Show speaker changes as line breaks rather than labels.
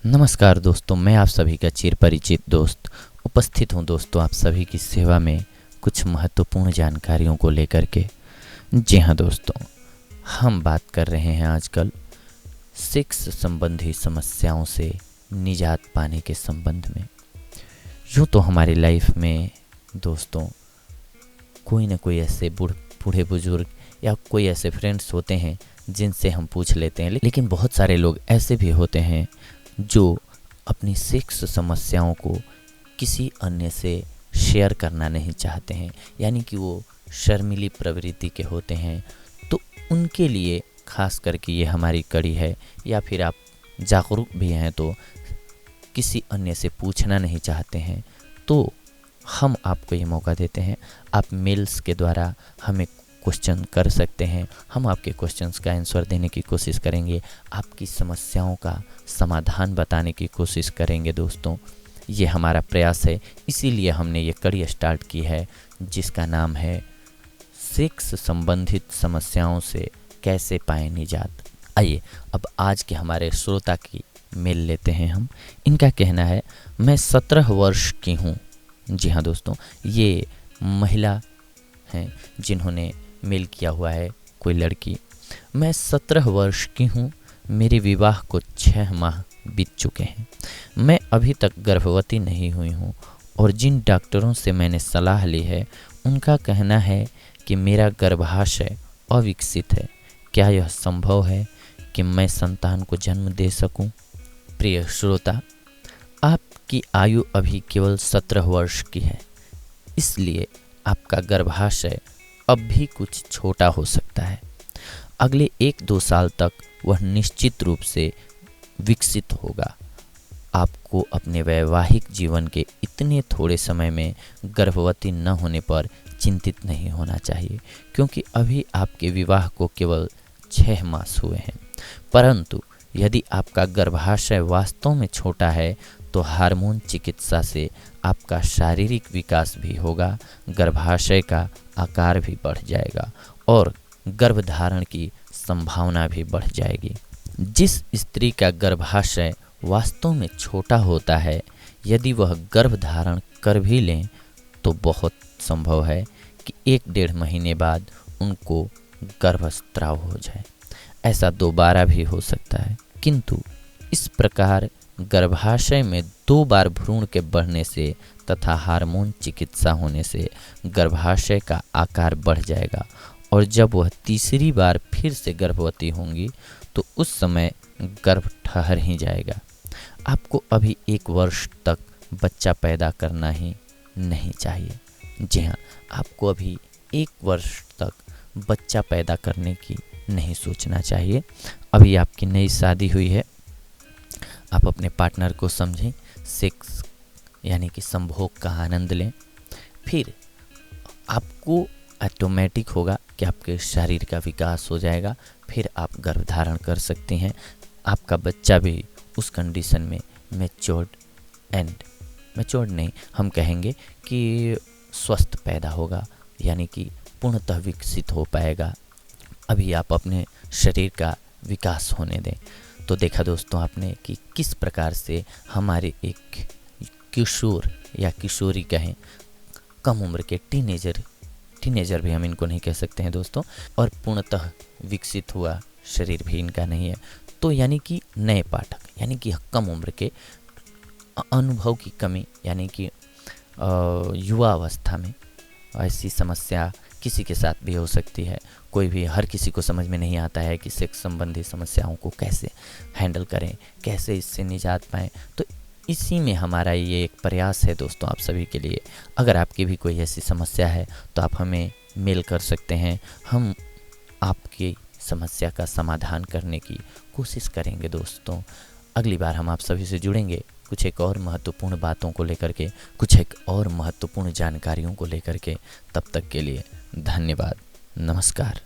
नमस्कार दोस्तों, मैं आप सभी का चिर परिचित दोस्त उपस्थित हूं दोस्तों आप सभी की सेवा में कुछ महत्वपूर्ण जानकारियों को लेकर के। जी हाँ दोस्तों, हम बात कर रहे हैं आजकल सेक्स संबंधी समस्याओं से निजात पाने के संबंध में। यूँ तो हमारी लाइफ में दोस्तों कोई ना कोई ऐसे बूढ़े बुजुर्ग या कोई ऐसे फ्रेंड्स होते हैं जिनसे हम पूछ लेते हैं, लेकिन बहुत सारे लोग ऐसे भी होते हैं जो अपनी सेक्स समस्याओं को किसी अन्य से शेयर करना नहीं चाहते हैं, यानी कि वो शर्मीली प्रवृत्ति के होते हैं। तो उनके लिए खास करके ये हमारी कड़ी है, या फिर आप जागरूक भी हैं तो किसी अन्य से पूछना नहीं चाहते हैं, तो हम आपको ये मौका देते हैं। आप मेल्स के द्वारा हमें क्वेश्चन कर सकते हैं, हम आपके क्वेश्चंस का आंसर देने की कोशिश करेंगे, आपकी समस्याओं का समाधान बताने की कोशिश करेंगे दोस्तों। ये हमारा प्रयास है, इसीलिए हमने ये कड़ी स्टार्ट की है जिसका नाम है सेक्स संबंधित समस्याओं से कैसे पाएं निजात। आइए अब आज के हमारे श्रोता की मेल लेते हैं हम। इनका कहना है, मैं 17 वर्ष की हूँ। जी हाँ दोस्तों, ये महिला हैं जिन्होंने मेल किया हुआ है, कोई लड़की। मैं 17 वर्ष की हूँ, मेरे विवाह को 6 माह बीत चुके हैं। मैं अभी तक गर्भवती नहीं हुई हूँ और जिन डॉक्टरों से मैंने सलाह ली है उनका कहना है कि मेरा गर्भाशय अविकसित है। क्या यह संभव है कि मैं संतान को जन्म दे सकूं? प्रिय श्रोता, आपकी आयु अभी केवल 17 वर्ष की है, इसलिए आपका गर्भाशय अब भी कुछ छोटा हो सकता है। अगले 1-2 साल तक वह निश्चित रूप से विकसित होगा। आपको अपने वैवाहिक जीवन के इतने थोड़े समय में गर्भवती न होने पर चिंतित नहीं होना चाहिए, क्योंकि अभी आपके विवाह को केवल 6 मास हुए हैं। परंतु यदि आपका गर्भाशय वास्तव में छोटा है तो हार्मोन चिकित्सा से आपका शारीरिक विकास भी होगा, गर्भाशय का आकार भी बढ़ जाएगा और गर्भधारण की संभावना भी बढ़ जाएगी। जिस स्त्री का गर्भाशय वास्तव में छोटा होता है, यदि वह गर्भधारण कर भी लें तो बहुत संभव है कि 1-1.5 महीने बाद उनको गर्भस्राव हो जाए। ऐसा दोबारा भी हो सकता है, किंतु इस प्रकार गर्भाशय में 2 बार भ्रूण के बढ़ने से तथा हार्मोन चिकित्सा होने से गर्भाशय का आकार बढ़ जाएगा और जब वह तीसरी बार फिर से गर्भवती होंगी तो उस समय गर्भ ठहर ही जाएगा। आपको अभी 1 वर्ष तक बच्चा पैदा करना ही नहीं चाहिए। जी हाँ, आपको अभी 1 वर्ष तक बच्चा पैदा करने की नहीं सोचना चाहिए। अभी आपकी नई शादी हुई है, आप अपने पार्टनर को समझें, सेक्स यानी कि संभोग का आनंद लें, फिर आपको ऑटोमेटिक होगा कि आपके शरीर का विकास हो जाएगा, फिर आप गर्भधारण कर सकते हैं। आपका बच्चा भी उस कंडीशन में मैच्योर्ड नहीं, हम कहेंगे कि स्वस्थ पैदा होगा, यानी कि पूर्णतः विकसित हो पाएगा। अभी आप अपने शरीर का विकास होने दें। तो देखा दोस्तों आपने कि किस प्रकार से हमारे एक किशोर या किशोरी कहें, कम उम्र के टीनेजर भी हम इनको नहीं कह सकते हैं दोस्तों, और पूर्णतः विकसित हुआ शरीर भी इनका नहीं है। तो यानी कि नए पाठक, यानी कि कम उम्र के, अनुभव की कमी, यानी कि युवा अवस्था में ऐसी समस्या किसी के साथ भी हो सकती है। हर किसी को समझ में नहीं आता है कि सेक्स संबंधी समस्याओं को कैसे हैंडल करें, कैसे इससे निजात पाएं। तो इसी में हमारा ये एक प्रयास है दोस्तों आप सभी के लिए। अगर आपकी भी कोई ऐसी समस्या है तो आप हमें मेल कर सकते हैं, हम आपकी समस्या का समाधान करने की कोशिश करेंगे दोस्तों। अगली बार हम आप सभी से जुड़ेंगे कुछ एक और महत्वपूर्ण बातों को लेकर के, कुछ एक और महत्वपूर्ण जानकारियों को लेकर के। तब तक के लिए धन्यवाद, नमस्कार।